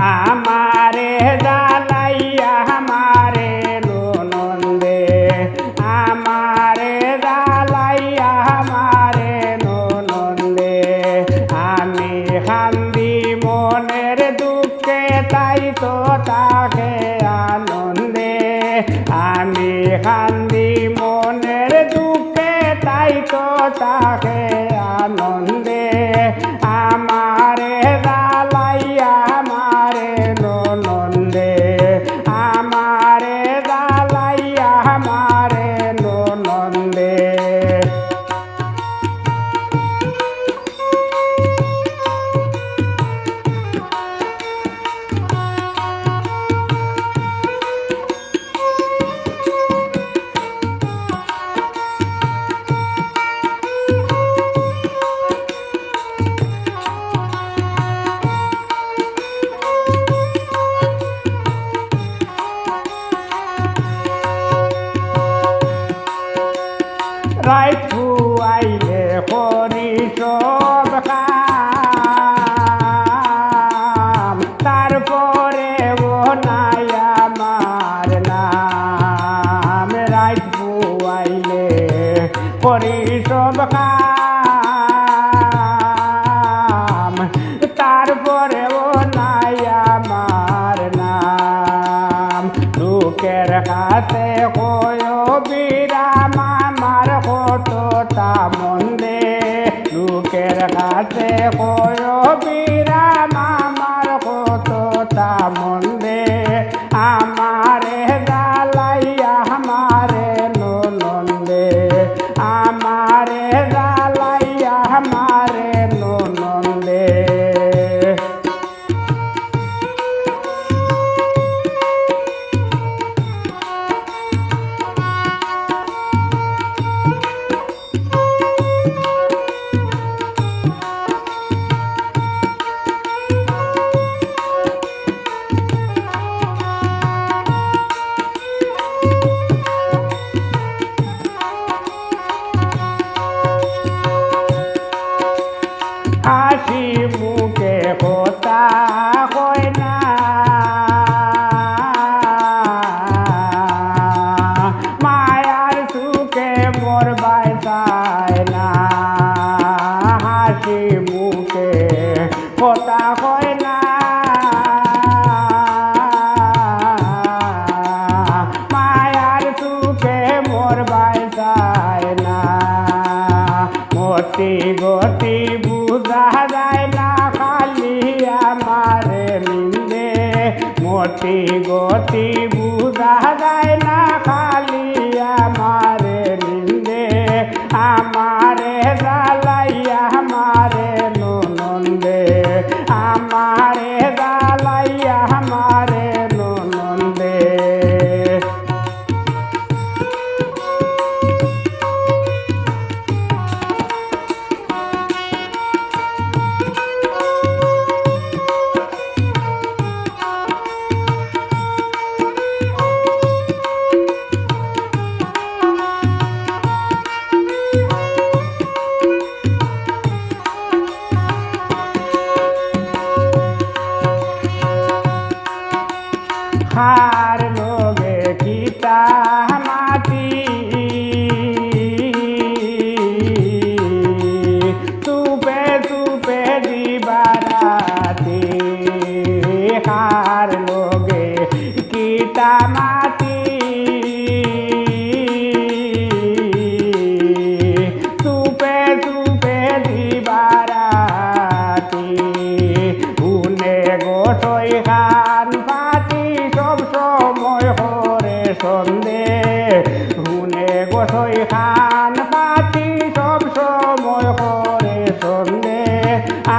আমারে জ্বালাইয়া মারে নন্দে আমারে জ্বালাইয়া মারে নন্দে আমি কান্দি মনের দুঃখে তাই তো তাকে আনন্দে আমি কান্দি মনের দুঃখে তাই তো তাকে আনন্দে আমারে জ্বালাইয়া মারে নন্দে আমারে জ্বালাইয়া মারে নন্দে রাইতু আইলে করি সব কাম তারপরে ও নাই আমার নাম রাইতু আইলে করি সব কাম তারপরে ও নাই আমার নাম লোকের কাছে কয় বিরাম আমার কতটা মন্দে লোকের কাছে কয় বিরাম আমার কতটা মন্দে আমারে জ্বালাইয়া মারে নন্দে আমারে জ্বালাইয়া মারে নন্দে হাসি মুখে কথা কয় না মায়ার সুখে মোর বাইসায় না হাসি মুখে কথা কয় না মায়ার সুখে মোর বাইসায় না মতি গতি বুঝা যায় না খালি আমারে নিন্দে মতি গতি বুঝা যায় না খালি আমারে নিন্দে আমারে জ্বালাইয়া মারে নন্দে আমারে জ্বালাইয়া মারে নন্দে হার লোগে গীতা মাটি তুপে তুপে দিবারাতি হার লোগে গীতা মাটি তুপে তুপে দিবারাতি উনে গোসই খান পাতি সব সময় করে সন্ধে হুনে গোসই খান পাতি সব সময় করে সন্ধে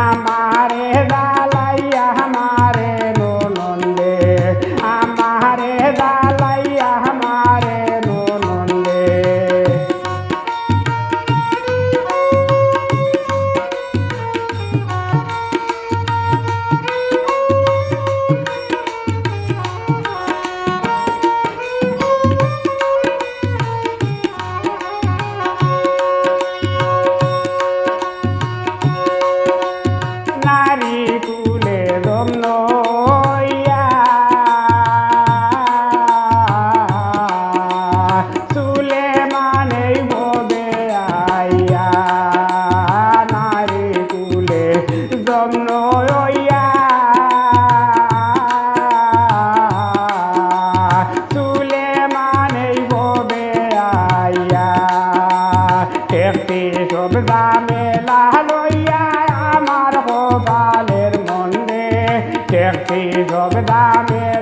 আমারে জ্বালাইয়া মারে নন্দে আমারে জ্বালাইয়া মারে নন্দে দেখছি যোগদানে